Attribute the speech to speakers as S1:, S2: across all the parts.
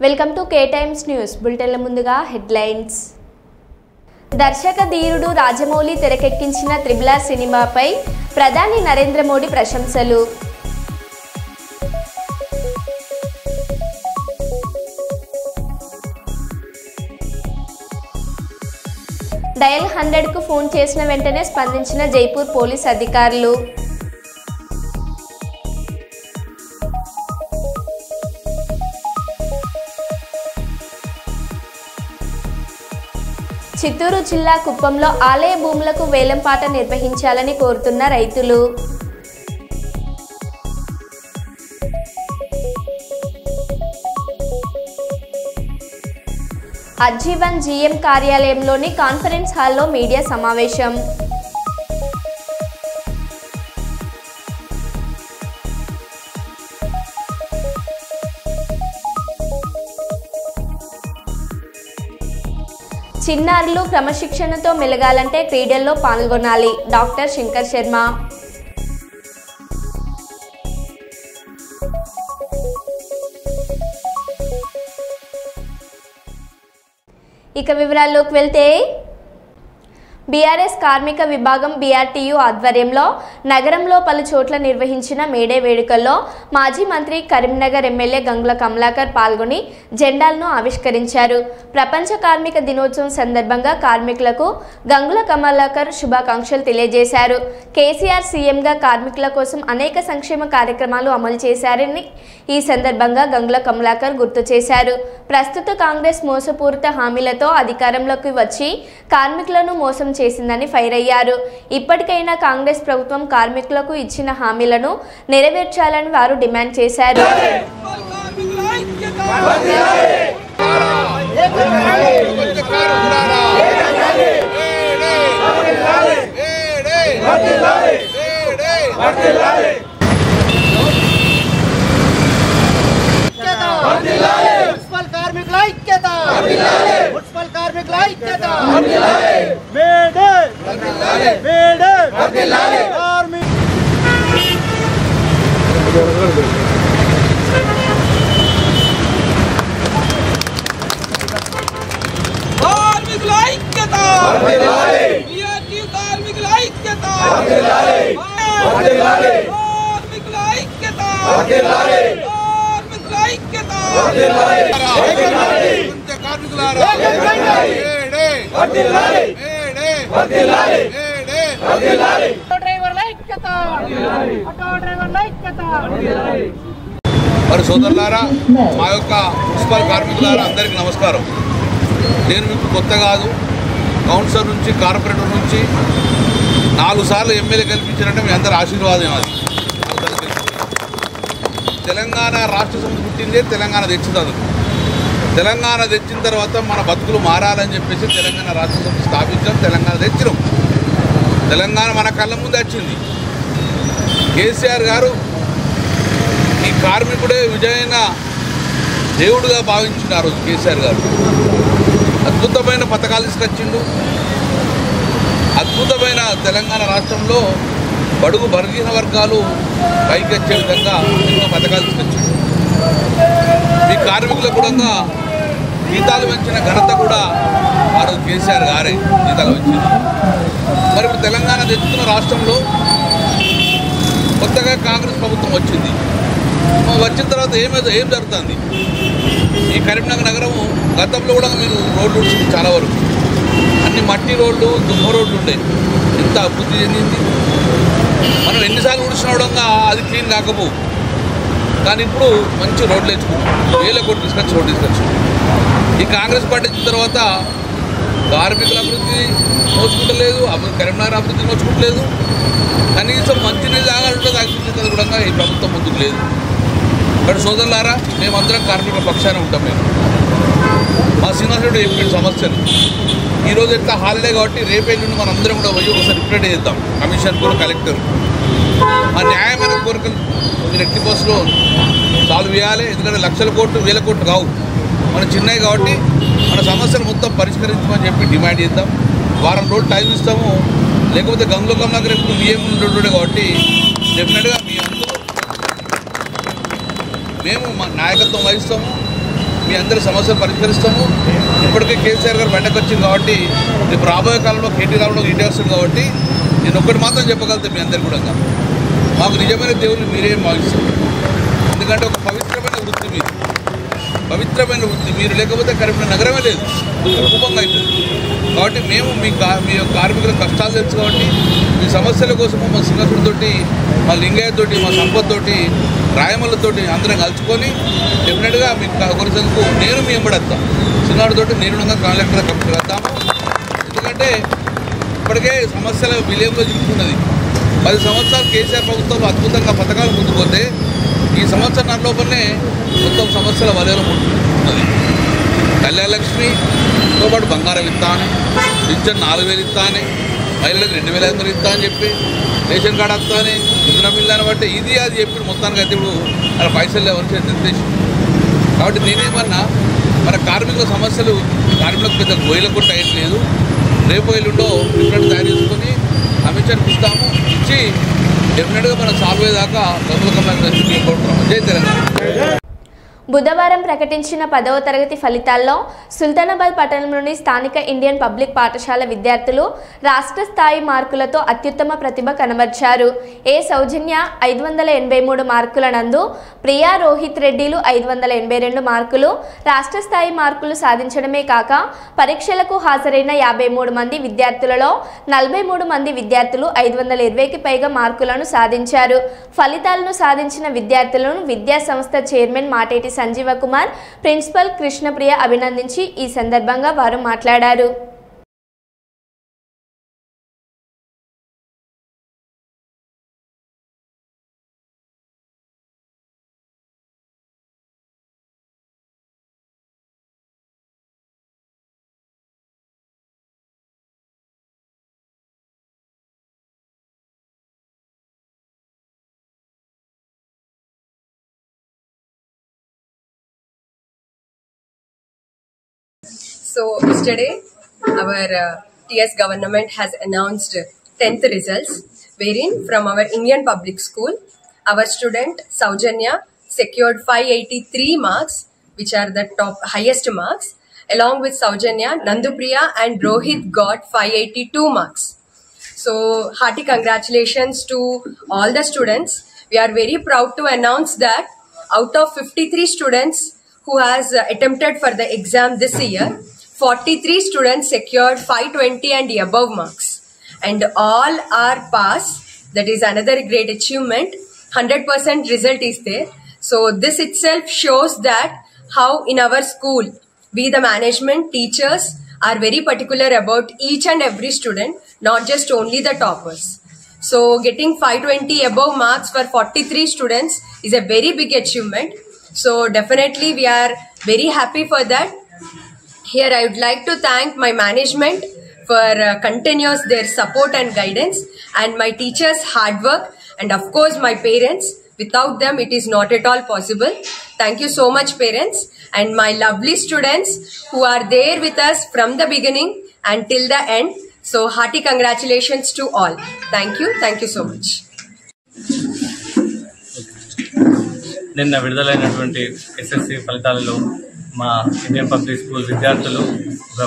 S1: Welcome to K Times news బులెటిన్ల ముందుగా headlines. దర్శక ధీరుడు రాజమౌళి తెరకెక్కించిన త్రిబుల్ ఆర్ సినిమాపై ప్రధాని నరేంద్ర మోడీ ప్రశంసలు. డయల్ 100కు ఫోన్ చేసిన వెంటనే స్పందించిన జైపూర్ పోలీస్ అధికారులు. చిత్తూరు జిల్లా కుప్పంలో ఆలయ భూములకు వేలంపాట నిర్వహించాలని కోరుతున్న రైతులు. అజ్జీవన్ జీఎం కార్యాలయంలోని కాన్ఫరెన్స్ హాల్లో మీడియా సమావేశం. చిన్నారులు క్రమశిక్షణతో మెలగాలంటే క్రీడల్లో పాల్గొనాలి. డాక్టర్ శంకర్ శర్మ. ఇక వివరాల్లోకి వెళ్తే బీఆర్ఎస్ కార్మిక విభాగం బీఆర్టీయూ ఆధ్వర్యంలో నగరంలో పలు చోట్ల నిర్వహించిన మేడే వేడుకల్లో మాజీ మంత్రి కరీంనగర్ ఎమ్మెల్యే గంగుల కమలాకర్ పాల్గొని జెండాలను ఆవిష్కరించారు. ప్రపంచ కార్మిక దినోత్సవం సందర్భంగా కార్మికులకు గంగుల కమలాకర్ శుభాకాంక్షలు తెలియజేశారు. కేసీఆర్ సీఎంగా కార్మికుల కోసం అనేక సంక్షేమ కార్యక్రమాలు అమలు చేశారని ఈ సందర్భంగా గంగుల కమలాకర్ గుర్తు చేశారు. ప్రస్తుత కాంగ్రెస్ మోసపూరిత హామీలతో అధికారంలోకి వచ్చి కార్మికులను మోసం చేసిందని ఫైర్ అయ్యారు. ఇప్పటికైనా కాంగ్రెస్ ప్రభుత్వం కార్మికులకు ఇచ్చిన హామీలను నెరవేర్చాలని వారు డిమాండ్ చేశారు.
S2: మరి సోదరులారా, మా యొక్క మున్సిపల్ కార్మికులారా అందరికీ నమస్కారం. నేను మీకు కొత్త కాదు. కౌన్సిలర్ నుంచి కార్పొరేటర్ నుంచి 4 సార్లు ఎమ్మెల్యే కల్పించారంటే మీ అందరి ఆశీర్వాదం. అది తెలంగాణ రాష్ట్ర సమితి పుట్టిందే తెలంగాణ తెచ్చింది. తెలంగాణ తెచ్చిన తర్వాత మన బతుకులు మారాలని చెప్పేసి తెలంగాణ రాష్ట్ర సమితి స్థాపించాం. తెలంగాణ తెచ్చినాం. తెలంగాణ మన కళ్ళ ముందు వచ్చింది. కేసీఆర్ గారు ఈ కార్మికుడే విజయైన దేవుడుగా భావించిండు. ఆ రోజు కేసీఆర్ గారు అద్భుతమైన పథకాలు తీసుకొచ్చిండు. అద్భుతమైన తెలంగాణ రాష్ట్రంలో బడుగు బలహీన వర్గాలు పైకి వచ్చే విధంగా ఎన్నో పథకాలు తీసుకొచ్చిండు. ఈ కార్మికులకు కూడా జీతాలు పెంచిన ఘనత కూడా ఆ రోజు కేసీఆర్ గారే జీతాలు పెంచింది. మరి ఇప్పుడు తెలంగాణ తెచ్చుకున్న రాష్ట్రంలో కొత్తగా కాంగ్రెస్ ప్రభుత్వం వచ్చింది. వచ్చిన తర్వాత ఏం జరుగుతుంది? ఈ కరీంనగర్ నగరము గతంలో కూడా మీరు రోడ్లు ఉడిచింది. చాలా వరకు అన్ని మట్టి రోడ్లు, దుమ్మ రోడ్లు ఉండే. ఎంత అభివృద్ధి చెందింది. మనం ఎన్నిసార్లు ఉడిచినవడంగా అది క్లీన్ కాకపోవు. కానీ ఇప్పుడు మంచి రోడ్లు వేసుకున్నాం. 1000 కోట్లు తీసుకొచ్చి రోడ్లు తీసుకొచ్చాం. ఈ కాంగ్రెస్ పార్టీ వచ్చిన తర్వాత కార్మికుల అభివృద్ధి నోచుకుంటలేదు, కరీంనగర్ అభివృద్ధి నోచుకుంటలేదు. కనీసం మంచినీళ్ళు తాగాలంటే తాగిపించేది కూడా ఈ ప్రభుత్వం ముందుకు లేదు. కానీ సోదరులారా, మేమందరం కార్మికుల పక్షాన ఉంటాం. మా శ్రీనివాసరెడ్డి చెప్పిన సమస్యలు ఈరోజు ఎట్లా హాలిడే కాబట్టి రేపేళ్ళుండి మనం అందరం కూడా పోయి ఒకసారి రిప్రెట్ చేద్దాం. కమిషన్ కూడా, కలెక్టర్ మా న్యాయమైన కోరికలు మీరు ఎట్టి బస్సులో సాల్వ్ చేయాలి. ఎందుకంటే 1,00,000 కోట్లు 1,000 కోట్లు కావు, మన చిన్నవి కాబట్టి మన సమస్యలు మొత్తం పరిష్కరించమని చెప్పి డిమాండ్ చేద్దాం. వారం రోజులు టైం ఇస్తాము. లేకపోతే గంగుల కమలాకర్ ఎప్పుడు బియ్యం ఉంటుండే కాబట్టి డెఫినెట్గా మీ అందరూ మేము మా నాయకత్వం వహిస్తాము. మీ అందరి సమస్యలు పరిష్కరిస్తాము. ఇప్పటికే కేసీఆర్ గారు బయటకు వచ్చింది కాబట్టి రేపు రాబోయే కాలంలో కేటీ రావులో ఇండియా వస్తుంది కాబట్టి నేను ఒక్కటి మాత్రం చెప్పగలుగుతాను మీ అందరికీ కూడా, మాకు నిజమైన దేవుళ్ళు మీరే భావిస్తారు. ఎందుకంటే ఒక పవిత్రమైన వృత్తి మీరు, పవిత్రమైన వృత్తి మీరు లేకపోతే కరీంనగర్ నగరమే లేదు, కుటుంబంగా అవుతుంది. కాబట్టి మేము మీ కార్మికుల కష్టాలు తెలుసు కాబట్టి మీ సమస్యల కోసము మా సింగసుడితోటి, మా లింగయ్యతోటి, మా సంపత్తోటి, రాయమల్లతోటి అందరం కలుసుకొని డెఫినెట్గా మీకు కొరిసేందుకు నేను మీ ఎంబడేస్తాను. సింగాడితోటి నేను కలెక్టర్ కమిషన్ వెళ్తాము. ఎందుకంటే ఇప్పటికే సమస్యల విలయంలో చిక్కున్నది. 10 సంవత్సరాలు కేసీఆర్ ప్రభుత్వంలో అద్భుతంగా పథకాలు ముందుకుపోతే ఈ సంవత్సరం లోపలనే మొత్తం సమస్యల వలయంలో పుట్టుకున్నది. కళ్యాణలక్ష్మితో పాటు బంగారం ఇస్తా అని, పింఛన్ 4000 ఇస్తా అని, మహిళలకు 2500 ఇస్తా అని చెప్పి, రేషన్ కార్డు వస్తా అని, ఇంధన బిల్లు అని బట్టి ఇది అది చెప్పి మొత్తానికి అయితే ఇప్పుడు అలా పైసలు లేవని నిర్దేశం. కాబట్టి నేనేమన్నా మన కార్మికుల సమస్యలు కార్మికులకు పెద్ద గోయిల కూడా అయ్యట్లేదు. రేపు ఎల్లుండో డిఫరెంట్ తయారు చేసుకొని అమిత్ షాకి ఇస్తాము. ఇచ్చి డెఫినెట్గా మనం సాల్వ్ అయ్యేదాకా గమనికం. జై తెలంగాణ.
S1: బుధవారం ప్రకటించిన 10వ తరగతి ఫలితాల్లో సుల్తానాబాద్ పట్టణంలోని స్థానిక ఇండియన్ పబ్లిక్ పాఠశాల విద్యార్థులు రాష్ట్ర స్థాయి మార్కులతో అత్యుత్తమ ప్రతిభ కనబర్చారు. ఏ సౌజన్య 583 మార్కుల నందు, ప్రియా రోహిత్ రెడ్డిలు 582 మార్కులు రాష్ట్ర స్థాయి మార్కులు సాధించడమే కాక పరీక్షలకు హాజరైన 53 మంది విద్యార్థులలో 43 మంది విద్యార్థులు 520కి పైగా మార్కులను సాధించారు. ఫలితాలను సాధించిన విద్యార్థులను విద్యా సంస్థ చైర్మన్ మాటేటి సంజీవ కుమార్, ప్రిన్సిపల్ కృష్ణప్రియ అభినందించి ఈ సందర్భంగా వారు మాట్లాడారు.
S3: So yesterday our TS government has announced 10th results, wherein from our Indian public school our student Saujanya secured 583 marks, which are the highest marks. Along with Saujanya, Nandupriya and Rohit got 582 marks. So hearty congratulations to all the students. We are very proud to announce that out of 53 students who has attempted for the exam this year, 43 students secured 520 and above marks, and all are pass. That is another great achievement. 100% result is there. So this itself shows that how in our school we, the management, teachers, are very particular about each and every student, not just only the toppers. So getting 520 above marks for 43 students is a very big achievement. So definitely we are very happy for that. Here I would like to thank my management for continuous their support and guidance, and my teachers' hard work, and of course my parents. Without them it is not at all possible. Thank you so much parents, and my lovely students who are there with us from the beginning until the end. So hearty congratulations to all. Thank you so much.
S4: నిన్న విడుదలైనటువంటి SSC ఫలితాలలో మా Indian public school విద్యార్థులు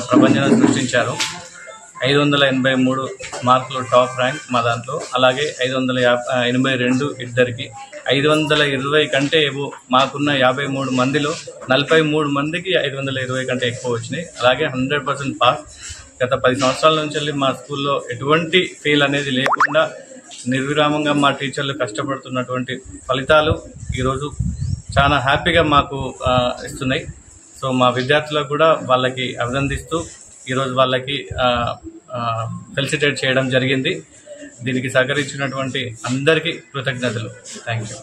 S4: ప్రపంచం సృష్టించారు. 583 మార్కులు top rank మా దాంట్లో, అలాగే 582 ఇద్దరికి, 520 కంటే ఏవో మాకున్న 53 మందిలో 43 మందికి 520 కంటే ఎక్కువ వచ్చినాయి. అలాగే 100% పాస్. గత 10 సంవత్సరాల నుంచి మా స్కూల్లో ఎటువంటి ఫెయిల్ అనేది లేకుండా నిర్విరామంగా మా టీచర్లు కష్టపడుతున్నటువంటి ఫలితాలు ఈరోజు చాలా హ్యాపీగా మాకు ఇస్తున్నాయి. సో మా విద్యార్థులకు కూడా వాళ్ళకి అభినందిస్తూ ఈరోజు వాళ్ళకి ఫెలిసిటేట్ చేయడం జరిగింది. దీనికి సహకరించినటువంటి అందరికీ కృతజ్ఞతలు. Thank you.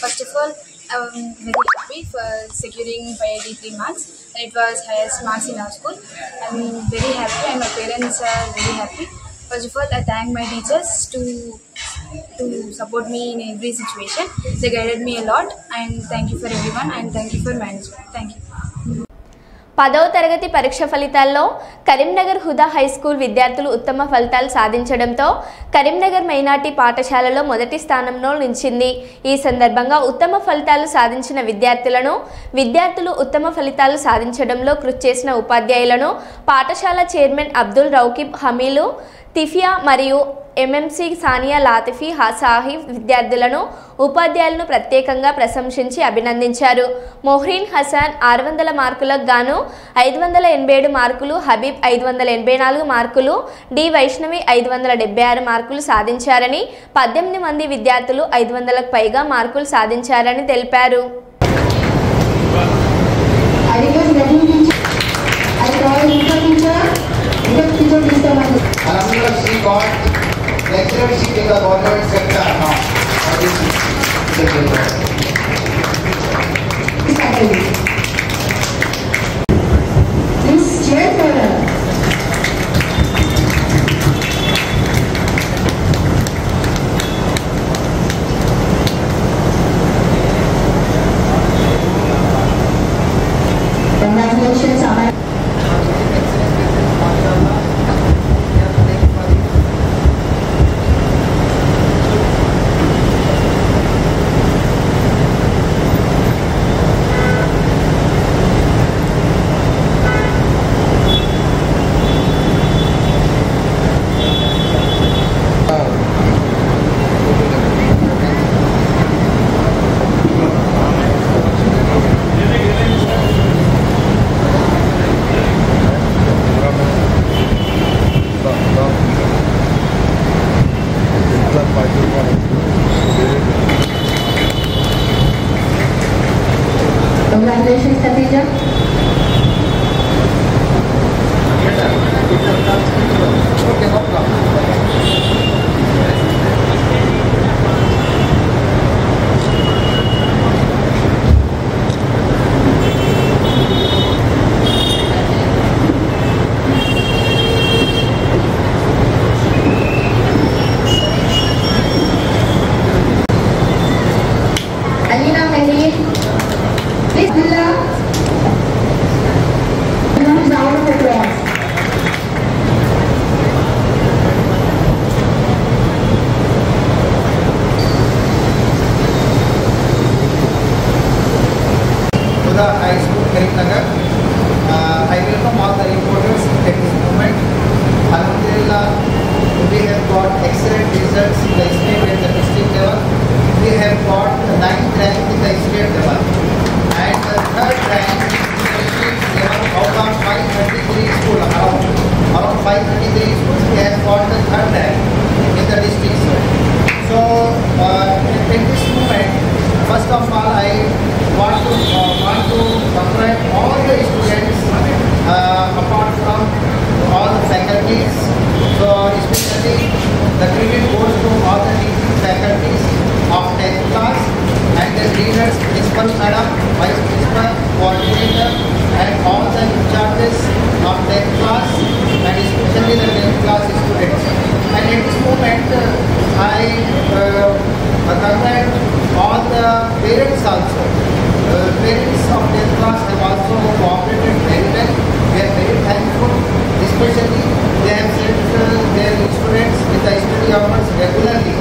S5: First of all, I'm very happy for securing 583 marks, and it was highest marks in our school. I'm very happy and my parents are very happy. First of all, I thank my teachers to support me in every situation. They guided me a lot, and thank you for everyone, and thank you for management. Thank you.
S1: 10వ తరగతి పరీక్ష ఫలితాల్లో Karimnagar Huda high school విద్యార్థులు ఉత్తమ ఫలితాలు సాధించడంతో Karimnagar minority పాఠశాలలో మొదటి స్థానంలో నిలిచింది. ఈ సందర్భంగా ఉత్తమ ఫలితాలు సాధించిన విద్యార్థులు ఉత్తమ ఫలితాలు సాధించడంలో కృషి చేసిన ఉపాధ్యాయులను పాఠశాల చైర్మన్ అబ్దుల్ రౌకిబ్ హమీలు, తిఫియా మరియు ఎంఎంసీ సానియా లాతిఫీ సాహిబ్ విద్యార్థులను ఉపాధ్యాయులను ప్రత్యేకంగా ప్రశంసించి అభినందించారు. మొహ్రీన్ హసన్ 600 మార్కులకు గాను 587 మార్కులు, హబీబ్ 584 మార్కులు, డి వైష్ణవి 576 మార్కులు సాధించారని 18 మంది విద్యార్థులు 500లకు పైగా మార్కులు సాధించారని తెలిపారు.
S6: Lecturership in the government sector now. Please cheer for her. Congratulations, Amar. Congratulations, Khadija. Alina Mehdi, please Billah. Round of applause.
S7: Hudha High School, Karimnagar. I welcome all the reporters at this moment. Alhamdulillah, we have got excellent results in the state and the district level. We have got the 9th rank in the state level and the 3rd rank in the district level out of 533 schools. Around 533 schools, we have got the 3rd rank in the district level. So, in this moment, first of all, I want to congratulate all the students apart from all the faculties. So, especially the credit goes to all the teaching faculties of 10th class and the leaders, principal madam, vice principal, coordinator and all the in-charges of 10th class and especially the 10th class students. And at this moment, I congratulate all the parents also. Parents of 10th class have also cooperated very well. We are very thankful, especially they have sent their students with the study hours regularly.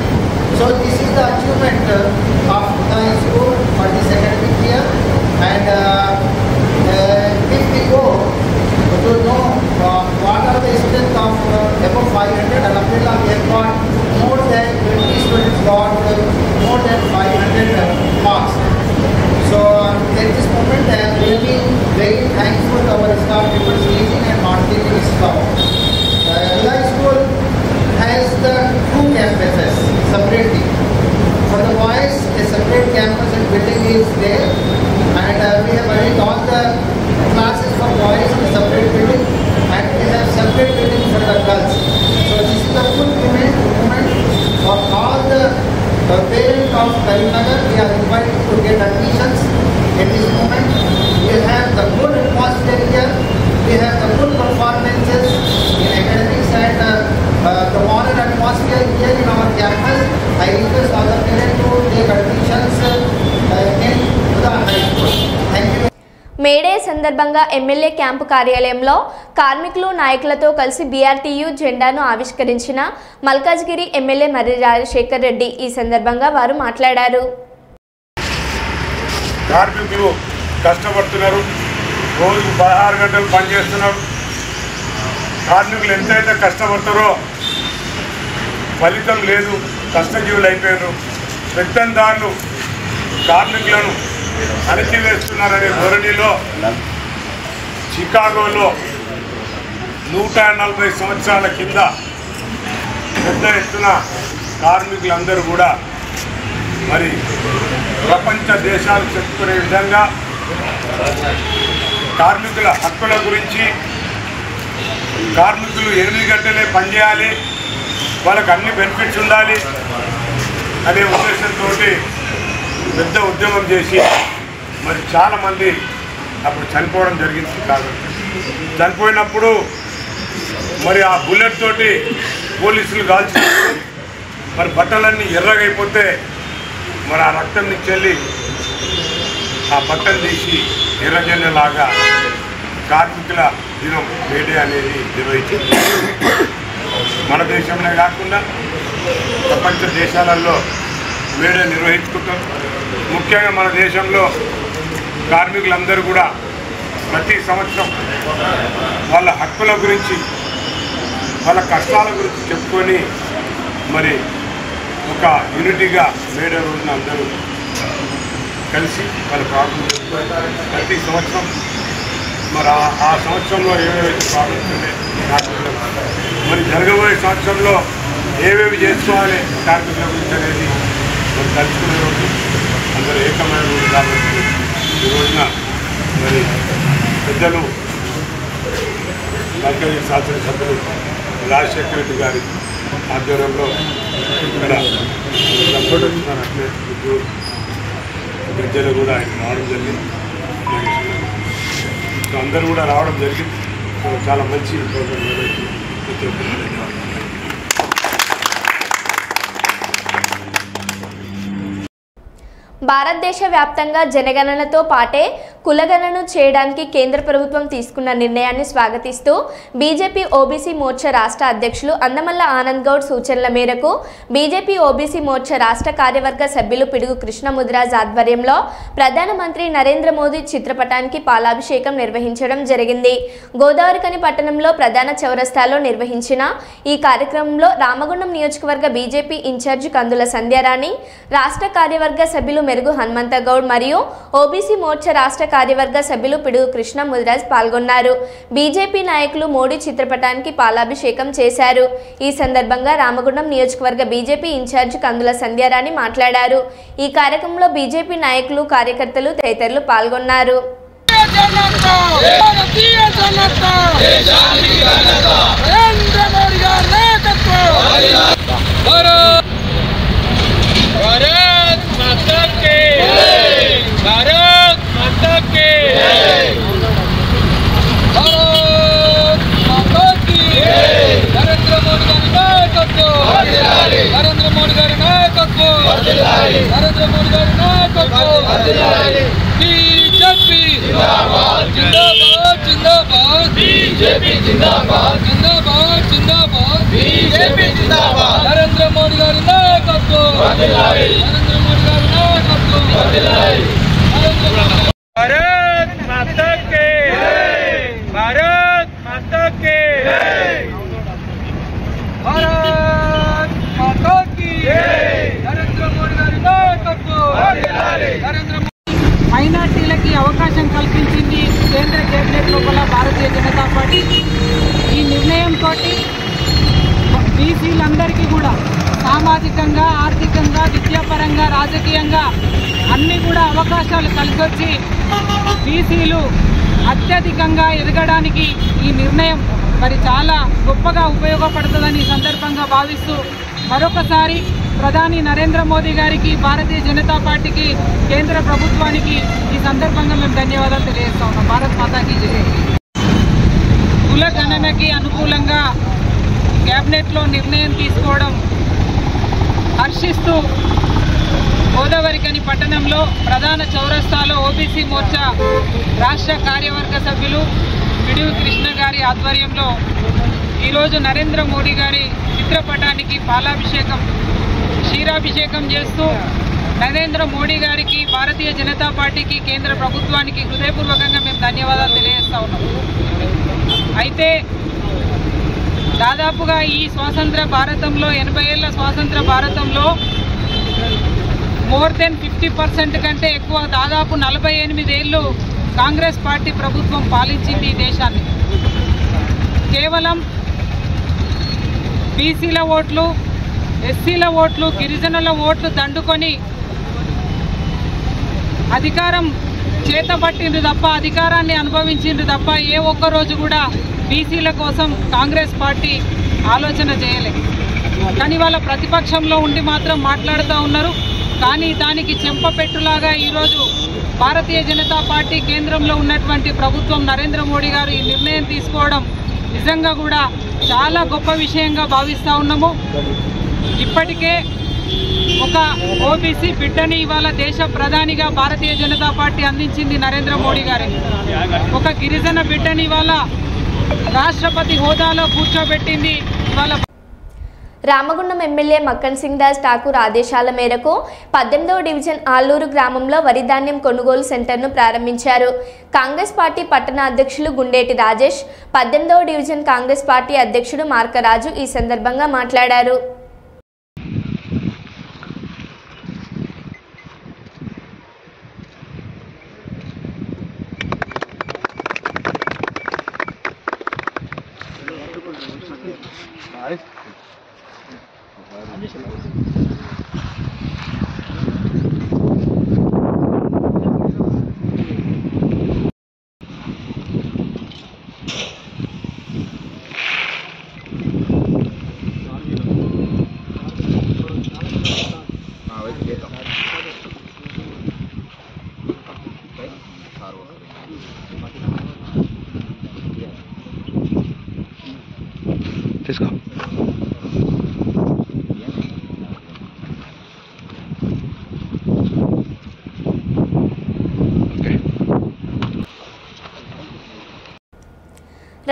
S7: So this is the achievement of the school for this academic year. And if we go to know what are the strength of above 500, alhamdulillah, we have got more than 20 students got more than 500 marks. So at this moment, I am really very thankful to our staff members leading and not leading staff. High school has the 2 campuses separately. For the boys, a separate campus and building is there, and we have arranged all the classes for boys in a separate building, and we have separate building for the girls. So this is the full movement of all the parents of Karimnagar. We are invited to get admissions. At this moment, we have the good atmosphere here. We have
S1: May Day సందర్భంగా MLA camp కార్యాలయంలో కార్మికులు నాయకులతో కలిసి BRTU జెండాను ఆవిష్కరించిన Malkajgiri MLA Marri Rajasekhar Reddy. ఈ సందర్భంగా వారు మాట్లాడారు.
S8: కార్మికులు కష్టపడుతున్నారు, రోజుకు 16 గంటలు పనిచేస్తున్నారు. కార్మికులు ఎంతైతే కష్టపడతారో ఫలితం లేదు, కష్టజీవులు అయిపోయారు. పెత్తందారులు కార్మికులను అణచివేస్తున్నారనే ధోరణిలో చికాగోలో 140 సంవత్సరాల కింద పెద్ద ఎత్తున కార్మికులందరూ కూడా మరి ప్రపంచ దేశాలు చెప్పుకునే విధంగా కార్మికుల హక్కుల గురించి, కార్మికులు 8 గంటలే పనిచేయాలి, వాళ్ళకు అన్ని బెనిఫిట్స్ ఉండాలి అనే ఉద్దేశంతో పెద్ద ఉద్యమం చేసి మరి చాలామంది అప్పుడు చనిపోవడం జరిగింది. కాబట్టి చనిపోయినప్పుడు మరి ఆ బుల్లెట్ తోటి పోలీసులు కాల్చినప్పుడు మరి బట్టలన్నీ ఎర్రగైపోతే మరి ఆ రక్తం నుంచి వెళ్ళి ఆ బట్టలు తీసి ఎర్రజెండలాగా కార్మికుల దినం మేడే అనేది నిర్వహించింది. మన దేశంలో కాకుండా ప్రపంచ దేశాలలో మేడే నిర్వహించుకుంటాం. ముఖ్యంగా మన దేశంలో కార్మికులందరూ కూడా ప్రతి సంవత్సరం వాళ్ళ హక్కుల గురించి, వాళ్ళ కష్టాల గురించి చెప్పుకొని మరి ఒక యూనిటీగా మేడే రోజున అందరూ కలిసి వాళ్ళ ప్రాబ్లమ్ చెప్పుకొని ప్రతి సంవత్సరం మరి ఆ సంవత్సరంలో ఏవేవి ప్రాబ్లమ్స్ ఉన్నాయి మరి జరగబోయే సంవత్సరంలో ఏవేవి చేసుకోవాలి కార్మికుల గురించి అనేది మరి తలుచుకునే రోజు, అందరూ ఏకమైన రోజు. కాబట్టి ఈ రోజున మరి పెద్దలు మల్కాజ్గిరి శాసనసభ్యులు రాజశేఖర రెడ్డి గారి ఆధ్వర్యంలో ఇక్కడ సపోర్ట్ వచ్చిన గజ్జలు కూడా ఆయన రావడం జరిగింది. అందరూ కూడా రావడం జరిగింది. సో చాలా మంచి ప్రోగ్రాం నిర్వహించింది.
S1: భారతదేశ వ్యాప్తంగా జనగణనతో పాటే కులగణన చేయడానికి కేంద్ర ప్రభుత్వం తీసుకున్న నిర్ణయాన్ని స్వాగతిస్తూ బీజేపీ ఓబీసీ మోర్చా రాష్ట్ర అధ్యక్షులు అందమల్ల ఆనంద్ గౌడ్ సూచనల మేరకు బీజేపీ ఓబీసీ మోర్చా రాష్ట్ర కార్యవర్గ సభ్యులు పిడుగు కృష్ణముదిరాజ్ ఆధ్వర్యంలో ప్రధానమంత్రి నరేంద్ర మోదీ చిత్రపటానికి పాలాభిషేకం నిర్వహించడం జరిగింది. గోదావరిఖని పట్టణంలో ప్రధాన చౌరస్తాలో నిర్వహించిన ఈ కార్యక్రమంలో రామగుండం నియోజకవర్గ బీజేపీ ఇన్ఛార్జి కందుల సంధ్యారాణి, రాష్ట్ర కార్యవర్గ సభ్యులు మెరుగు హనుమంత గౌడ్ మరియు ఓబీసీ మోర్చా రాష్ట్ర కార్యవర్గ సభ్యులు పిడుగు కృష్ణ ముదిరాజ్ పాల్గొన్నారు. బీజేపీ నాయకులు మోడీ చిత్రపటానికి పాలాభిషేకం చేశారు. ఈ సందర్భంగా రామగుండం నియోజకవర్గ బీజేపీ ఇన్ఛార్జి కందుల సంధ్యారాణి మాట్లాడారు. ఈ కార్యక్రమంలో బీజేపీ నాయకులు, కార్యకర్తలు తదితరులు పాల్గొన్నారు.
S9: नरेंद्र मोदी गारी नायकत्व बीजेपी जिंदाबाद जिंदाबाद बीजेपी जिंदाबाद जिंदाबाद जिंदाबाद बीजेपी जिंदाबाद नरेंद्र मोदी गारी नायकत्व नरेंद्र मोदी गारी नायकत्व भारत माता के भारत माता के भारत माता की नरेंद्र मोदी गारी नायकत्व नरेंद्र మైనార్టీలకి అవకాశం కల్పించింది కేంద్ర కేబినెట్ లోపల భారతీయ జనతా పార్టీ. ఈ నిర్ణయంతో బీసీలందరికీ కూడా సామాజికంగా, ఆర్థికంగా, విద్యాపరంగా, రాజకీయంగా అన్ని కూడా అవకాశాలు కలిసొచ్చి బీసీలు అత్యధికంగా ఎదగడానికి ఈ నిర్ణయం మరి చాలా గొప్పగా ఉపయోగపడుతుందని సందర్భంగా భావిస్తూ మరొకసారి ప్రధాని నరేంద్ర మోదీ గారికి, భారతీయ జనతా పార్టీకి, కేంద్ర ప్రభుత్వానికి ఈ సందర్భంగా మేము ధన్యవాదాలు తెలియజేస్తా ఉన్నాం. భారత్ మాతాకి జై. కుల గణనకి అనుకూలంగా కేబినెట్లో నిర్ణయం తీసుకోవడం హర్షిస్తూ గోదావరికని పట్టణంలో ప్రధాన చౌరస్తాలో ఓబీసీ మోర్చా రాష్ట్ర కార్యవర్గ సభ్యులు పిడివి కృష్ణ గారి ఆధ్వర్యంలో ఈరోజు నరేంద్ర మోడీ గారి చిత్రపటానికి పాలాభిషేకం క్షీరాభిషేకం చేస్తూ నరేంద్ర మోడీ గారికి భారతీయ జనతా పార్టీకి కేంద్ర ప్రభుత్వానికి హృదయపూర్వకంగా మేము ధన్యవాదాలు తెలియజేస్తా ఉన్నాం. అయితే దాదాపుగా ఈ స్వాతంత్ర భారతంలో 80 ఏళ్ల స్వాతంత్ర భారతంలో మోర్ దెన్ 50% కంటే ఎక్కువ దాదాపు 48 ఏళ్ళు కాంగ్రెస్ పార్టీ ప్రభుత్వం పాలించింది ఈ దేశాన్ని. కేవలం బీసీల ఓట్లు, ఎస్సీల ఓట్లు, గిరిజనుల ఓట్లు దండుకొని అధికారం చేతబట్టిండ్రు తప్ప, అధికారాన్ని అనుభవించిండ్రు తప్ప ఏ ఒక్కరోజు కూడా బీసీల కోసం కాంగ్రెస్ పార్టీ ఆలోచన చేయలేదు. కానీ వాళ్ళ ప్రతిపక్షంలో ఉండి మాత్రం మాట్లాడుతూ ఉన్నారు. కానీ దానికి చెంపపెట్టులాగా ఈరోజు భారతీయ జనతా పార్టీ కేంద్రంలో ఉన్నటువంటి ప్రభుత్వం నరేంద్ర మోడీ గారు ఈ నిర్ణయం తీసుకోవడం నిజంగా కూడా చాలా గొప్ప విషయంగా భావిస్తూ ఉన్నాము. ఇప్పటికే ఒక ఓబీసీ బిడ్డని ఇవాళ దేశ ప్రధానిగా భారతీయ జనతా పార్టీ అందించింది నరేంద్ర మోడీ గారే. ఒక గిరిజన బిడ్డని ఇవాళ రాష్ట్రపతి హోదాలో కూర్చోబెట్టింది. ఇవాళ
S1: రామగుండం ఎమ్మెల్యే మక్కన్ సింగ్ దాస్ ఠాకూర్ ఆదేశాల మేరకు 18వ డివిజన్ ఆల్లూరు గ్రామంలో వరి ధాన్యం కొనుగోలు సెంటర్ను ప్రారంభించారు. కాంగ్రెస్ పార్టీ పట్టణ అధ్యక్షులు గుండేటి రాజేష్, 18వ డివిజన్ కాంగ్రెస్ పార్టీ అధ్యక్షుడు మార్కరాజు ఈ సందర్భంగా మాట్లాడారు.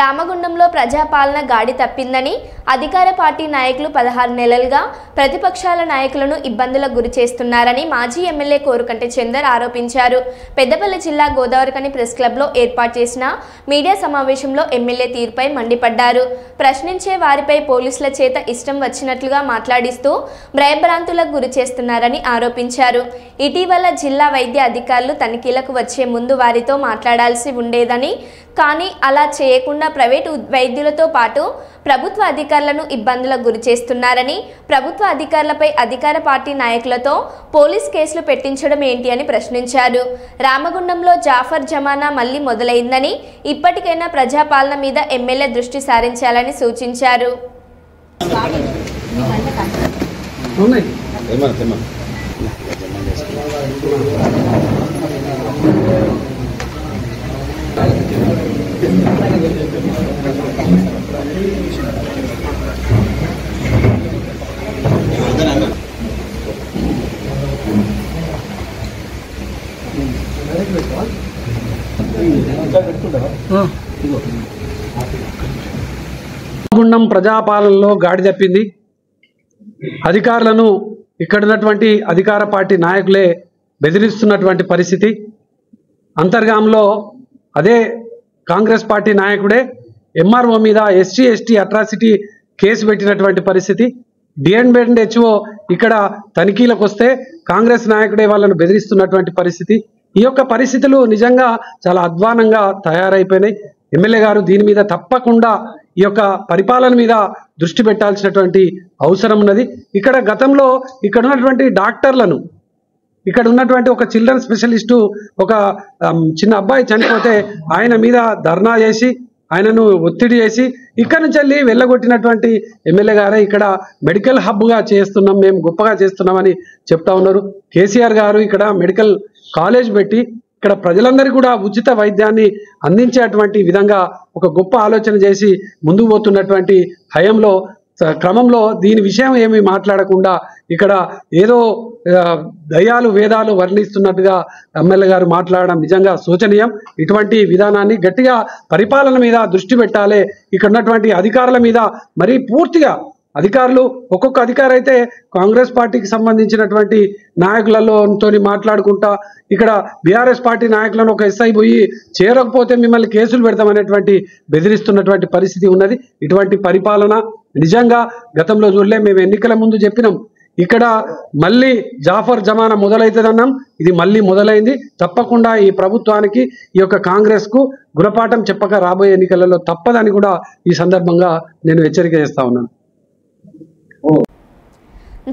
S1: రామగుండంలో ప్రజాపాలన గాడి తప్పిందని అధికార పార్టీ నాయకులు 16 నెలలుగా ప్రతిపక్షాల నాయకులను ఇబ్బందులకు గురి చేస్తున్నారని మాజీ ఎమ్మెల్యే కోరుకంటి చందర్ ఆరోపించారు. పెద్దపల్లి జిల్లా గోదావరికని ప్రెస్ క్లబ్లో ఏర్పాటు చేసిన మీడియా సమావేశంలో ఎమ్మెల్యే తీరుపై మండిపడ్డారు. ప్రశ్నించే వారిపై పోలీసుల చేత ఇష్టం వచ్చినట్లుగా మాట్లాడిస్తూ భయభ్రాంతులకు గురి చేస్తున్నారని ఆరోపించారు. ఇటీవల జిల్లా వైద్య అధికారులు తనిఖీలకు వచ్చే ముందు వారితో మాట్లాడాల్సి ఉండేదని, కానీ అలా చేయకుండా ప్రైవేటు వైద్యులతో పాటు ప్రభుత్వ అధికారులను ఇబ్బందులకు గురి చేస్తున్నారని, ప్రభుత్వ అధికారులపై అధికార పార్టీ నాయకులతో పోలీస్ కేసులు పెట్టించడం ఏంటి అని ప్రశ్నించారు. రామగుండంలో జాఫర్ జమానా మళ్లీ మొదలైందని, ఇప్పటికైనా ప్రజాపాలన మీద ఎమ్మెల్యే దృష్టి సారించాలని సూచించారు.
S10: రామగుండం ప్రజాపాలనలో గాడి తప్పింది. అధికారులను ఇక్కడున్నటువంటి అధికార పార్టీ నాయకులే బెదిరిస్తున్నటువంటి పరిస్థితి. అంతర్గాంలో అదే కాంగ్రెస్ పార్టీ నాయకుడే ఎంఆర్ఓ మీద ఎస్టీ అట్రాసిటీ కేసు పెట్టినటువంటి పరిస్థితి. డిఎన్బిఎన్హెచ్ఓ ఇక్కడ తనిఖీలకు వస్తే కాంగ్రెస్ నాయకుడే వాళ్ళను బెదిరిస్తున్నటువంటి పరిస్థితి. ఈ యొక్క పరిస్థితులు నిజంగా చాలా అధ్వానంగా తయారైపోయినాయి. ఎమ్మెల్యే గారు దీని మీద తప్పకుండా ఈ యొక్క పరిపాలన మీద దృష్టి పెట్టాల్సినటువంటి అవసరం ఉన్నది. ఇక్కడ గతంలో ఇక్కడ ఉన్నటువంటి డాక్టర్లను, ఇక్కడ ఉన్నటువంటి ఒక చిల్డ్రన్ స్పెషలిస్టు ఒక చిన్న అబ్బాయి చనిపోతే ఆయన మీద ధర్నా చేసి ఆయనను ఒత్తిడి చేసి ఇక్కడ నుంచి వెళ్ళి వెళ్ళగొట్టినటువంటి ఎమ్మెల్యే గారే ఇక్కడ మెడికల్ హబ్గా చేస్తున్నాం, మేము గొప్పగా చేస్తున్నామని చెప్తా ఉన్నారు. కేసీఆర్ గారు ఇక్కడ మెడికల్ కాలేజ్ పెట్టి ఇక్కడ ప్రజలందరికీ కూడా ఉచిత వైద్యాన్ని అందించేటువంటి విధంగా ఒక గొప్ప ఆలోచన చేసి ముందుకు పోతున్నటువంటి హయంలో క్రమంలో దీని విషయం ఏమీ మాట్లాడకుండా ఇక్కడ ఏదో దయ్యాలు వేదాలు వర్ణిస్తున్నట్టుగా ఎమ్మెల్యే గారు మాట్లాడడం నిజంగా శోచనీయం. ఇటువంటి విధానాన్ని గట్టిగా పరిపాలన మీద దృష్టి పెట్టాలి. ఇక్కడ ఉన్నటువంటి అధికారుల మీద మరీ పూర్తిగా అధికారులు ఒక్కొక్క అధికారి అయితే కాంగ్రెస్ పార్టీకి సంబంధించినటువంటి నాయకులతో మాట్లాడుకుంటా ఇక్కడ బీఆర్ఎస్ పార్టీ నాయకులను ఒక ఎస్ఐ పోయి చేరకపోతే మిమ్మల్ని కేసులు పెడతామనేటువంటి బెదిరిస్తున్నటువంటి పరిస్థితి ఉన్నది. ఇటువంటి పరిపాలన నిజంగా గతంలో చూడలే. మేము ఎన్నికల ముందు చెప్పినాం ఇక్కడ మళ్ళీ జాఫర్ జమానా మొదలవుతుందన్నాం. ఇది మళ్ళీ మొదలైంది. తప్పకుండా ఈ ప్రభుత్వానికి ఈ యొక్క కాంగ్రెస్కు గుణపాఠం చెప్పక రాబోయే ఎన్నికలలో తప్పదని కూడా ఈ సందర్భంగా నేను హెచ్చరిక చేస్తా ఉన్నాను.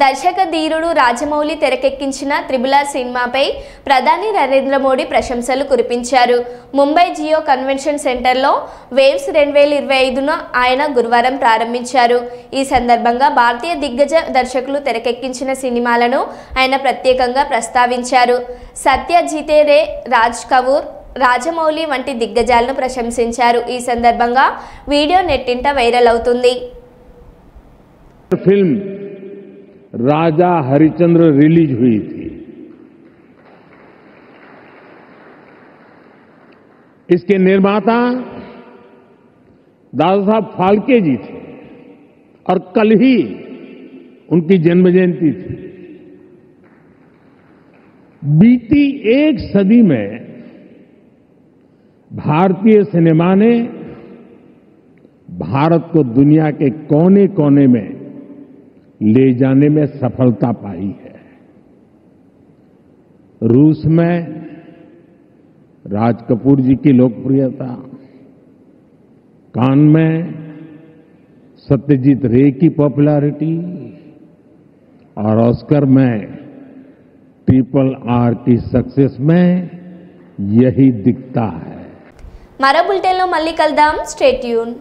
S1: దర్శక ధీరుడు రాజమౌళి తెరకెక్కించిన త్రిబుల్ సినిమాపై ప్రధాని నరేంద్ర మోడీ ప్రశంసలు కురిపించారు. ముంబై జియో కన్వెన్షన్ సెంటర్లో వేవ్స్ 2025ను ఆయన గురువారం ప్రారంభించారు. ఈ సందర్భంగా భారతీయ దిగ్గజ దర్శకులు తెరకెక్కించిన సినిమాలను ఆయన ప్రత్యేకంగా ప్రస్తావించారు. సత్యజిత్ రే, రాజ్ కపూర్, రాజమౌళి వంటి దిగ్గజాలను ప్రశంసించారు. ఈ సందర్భంగా వీడియో నెట్టింట వైరల్ అవుతుంది.
S11: फिल्म राजा हरिश्चंद्र रिलीज हुई थी. इसके निर्माता दादा साहब फाल्के जी थे और कल ही उनकी जन्म जयंती थी. बीती एक सदी में भारतीय सिनेमा ने भारत को दुनिया के कोने कोने में ले जाने में सफलता पाई है. रूस में राज कपूर जी की लोकप्रियता, कान में सत्यजीत रे की पॉपुलैरिटी और ऑस्कर में RRR की सक्सेस में यही दिखता है.
S1: మరో బులెటిన్లో మళ్ళీ కలుద్దాం. Stay tune.